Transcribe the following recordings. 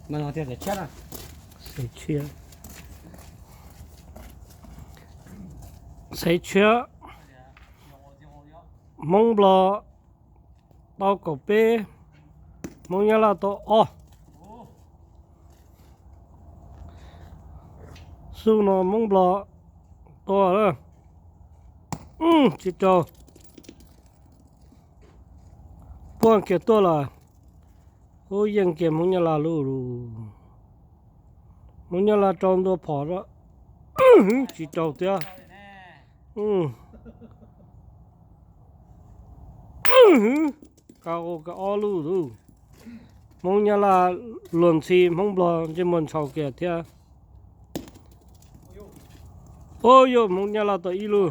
mà nó thì chết à. Sấy chia. Sấy chia. Mông bò. Tao cổ bê. Mông nhá là tao. Su nó mông bò. To rồi. Chị trâu. Buông kia to là. Ôi yên kia mông nhá là lù lù. Mông nhá là trong đó phỏ đó. Chị trâu tía. Cao cái ó lù lù. Mông nhá là luồn xì mông bò trên môn sầu kia tía. Ôi yo mông nhá là tao y lù.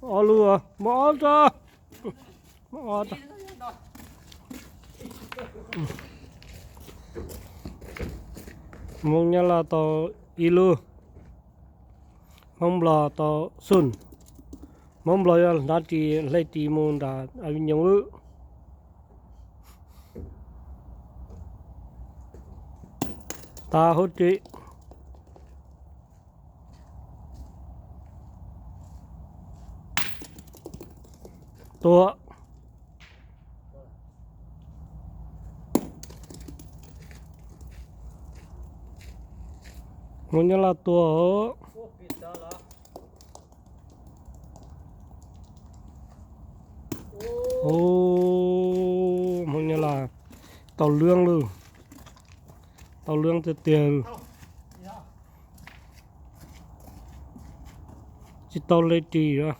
Ó lù à. Mỏ ra. Mỏ ra. Mông nhá là tao y lù. Mông bò tao xuân. Mông bò ya đã chỉ lấy chỉ mông đã ai nhung lù. Ta hốt chị. Tua. Mông nhá là tua. Mông nhá là tàu lương luôn. Tàu lương từ tiền. Chỉ tàu lấy trì đó.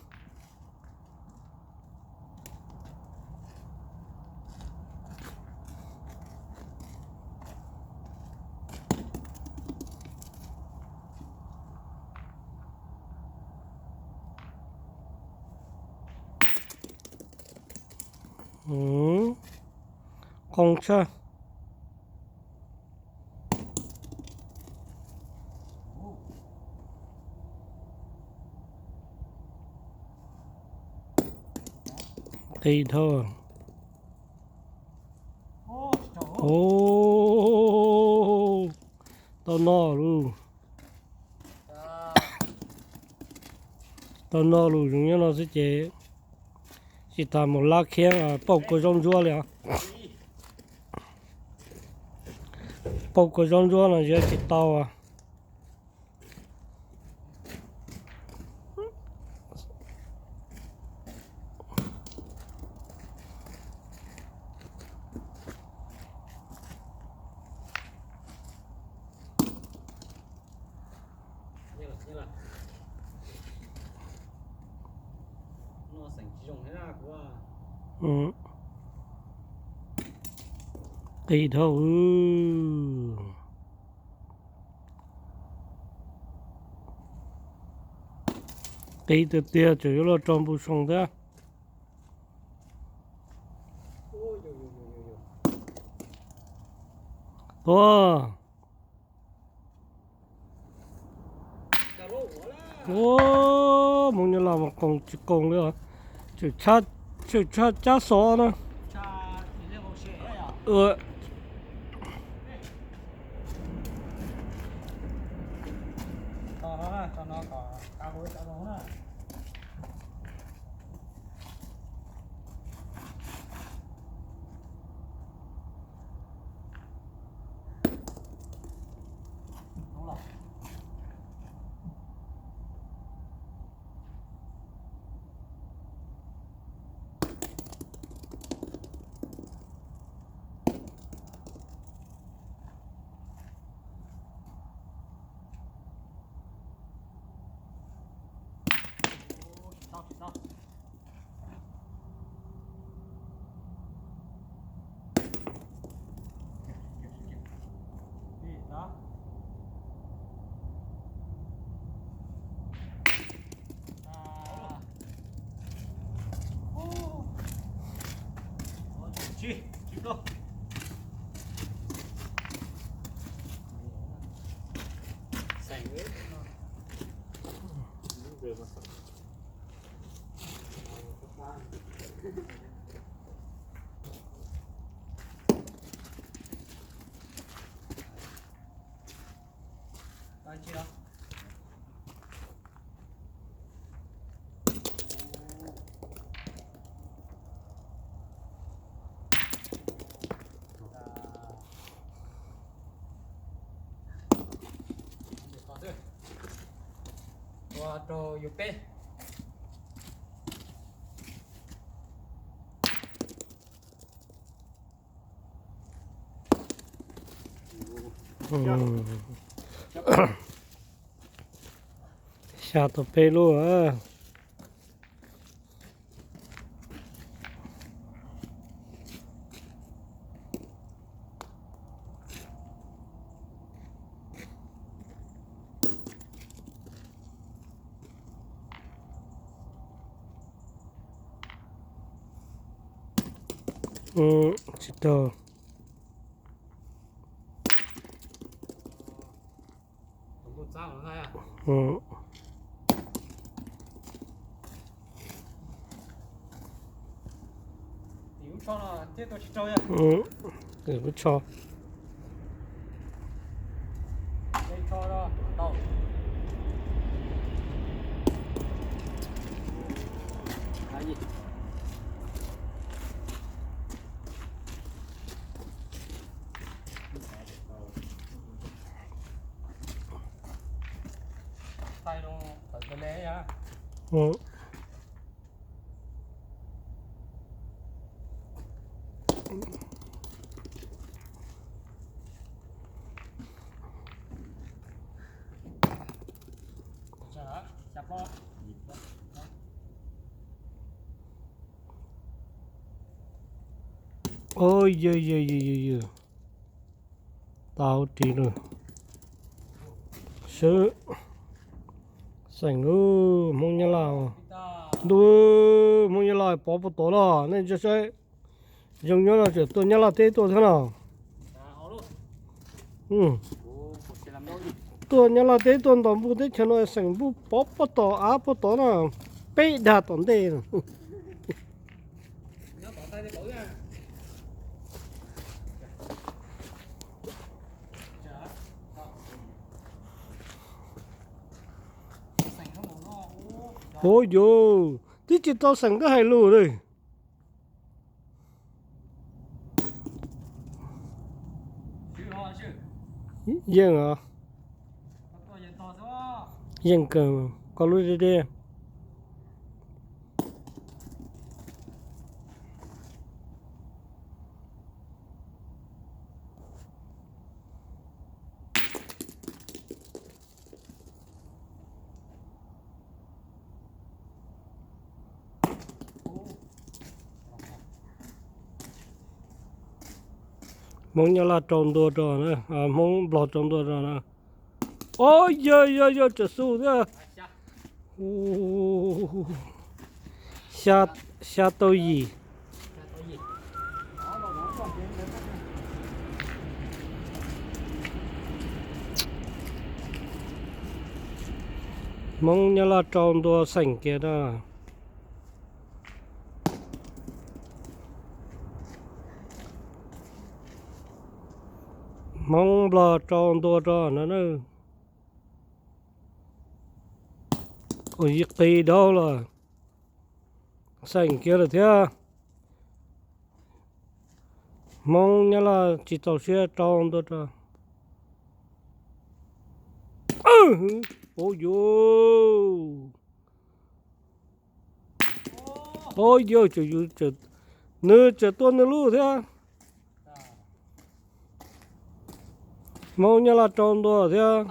Không chơi. Thì thôi. Tao no luôn. Tao no luôn, chúng nó sẽ chế. Chỉ tầm một lá khen à, bọc cái rong rua liền. Bọc cái rong rua là sẽ chỉ tao à. Thì thôi. Tí từ tia chủ yếu là trong bù sông đó. Wow. Wow, mong như là một con nữa. Chỉ chát xó nữa. Chịu đâu. Sành ấy. đồ dục bê xa tập phê luôn á. Chỉ tờ. một sao nữa thôi à tiểu cho nó tiếp tục chơi à Để có cho. đây cho đó đầu là gì tay nó phải cái lé á chặt nó Ôi giời tao đi rồi sớ sành ư mong nhà lao đu mong nhà lao bỏ bỏ tổ đó nên cho sẽ dùng nhau là chỉ tôi nhà lao thế tôi thế nào tôi nhà lao thế tôi toàn bộ thế cho nó sành bu bỏ bỏ tổ á bỏ tổ nào bị đa tổn đề ôi yo tí chỉ tao sành cái hai lù rồi yên à yên cơ có lùi đi đi mong nhà là trồng đồ rồi nữa mong bỏ trồng đồ rồi nữa ôi giời chết su thế xa xa tôi gì mong nhà là trồng đồ sành kia đó mong bỏ trồng đồ rồi nữa ôi kỳ đâu là sành kia là thế mong nhà là chỉ tao xe trồng đồ rồi ôi yo trời nữa trời tuần nữa luôn thế mong nhà là trồng đồ thế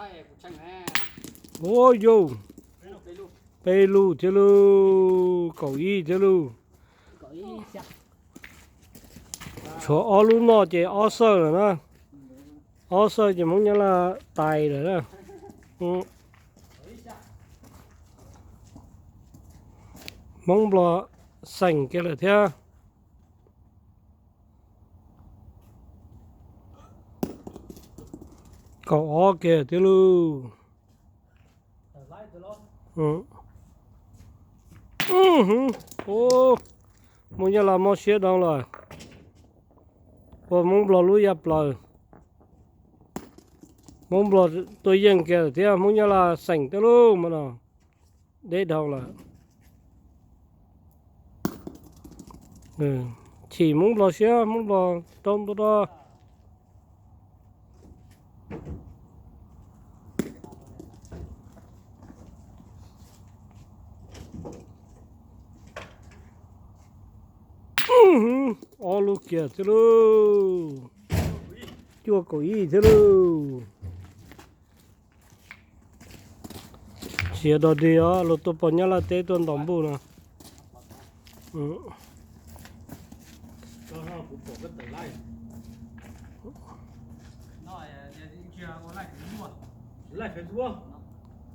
ôi yo pelu thế lu cậu y thế lu chỗ ở luôn nó chỉ ở sơ rồi đó ở sơ chỉ mong nhà là tài rồi đó mong bỏ sành cái là thế cậu ở kìa thế lu ô mong nhà là mong xếp đâu rồi và mong bỏ lúa dập lời mong bỏ tôi dân kìa thế mong nhà là sành thế lu mà nào để đâu là chỉ mong bỏ xếp mong bỏ trong đó nó lúc kia thế luôn chua cổ y thế luôn chia đó đi á lúc tôi bỏ nhà là tế tuần đóng bù nè cho nó cũng có cái tẩy lại nói chưa có lại phải mua lại phải mua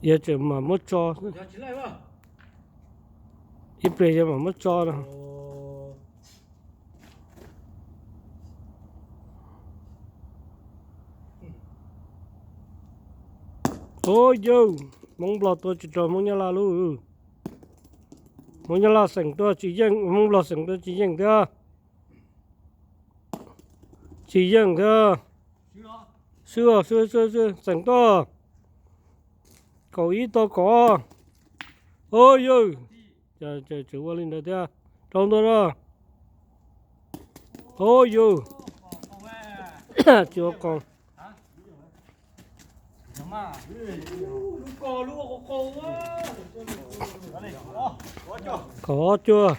giờ chỉ mà mất cho giờ chỉ lại mà ít bây giờ mà mất cho nè ôi yo mong lọt tôi chỉ cho mong nhà là luôn mong nhà là sành tôi chỉ dân mong lọt sành tôi chỉ dân thôi chỉ dân thôi xưa sành tôi cậu ý tôi có ôi yo chờ chịu qua lên đây theo trong tôi đó ôi yo chưa còn có chưa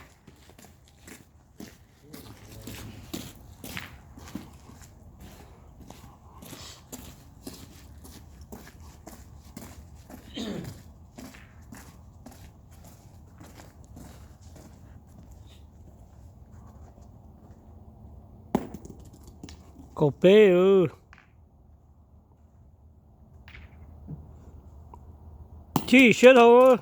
cậu bé chỉ xe thôi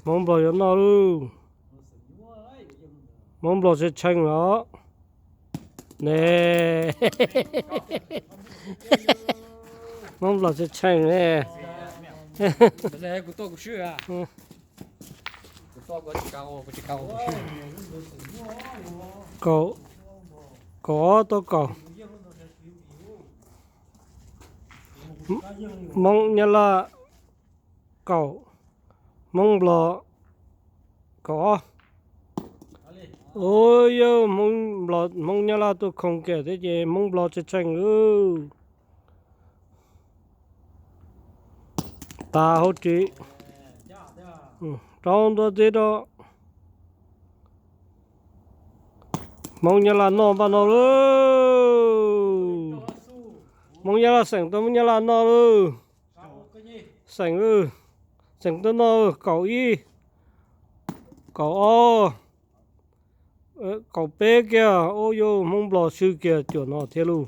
mong bò cho nó luôn mong bò sẽ chanh nó nè mong bò sẽ chanh nè bây giờ của tôi cũng chưa à của tôi có chỉ cao cậu có tôi cậu mong nhà là cậu mong bò có ôi yo mong bò mong nhà là tôi không kể thế gì mong bò sẽ chanh ư ta hỗ trợ trong đó thế đó mong nhà là nó bao nó luôn mong nhà là sành tôi mong nhà là nó luôn sành sành tôi nó cậu y cậu o cậu bé kia ô yo mong bò sư kia chỗ nó thế luôn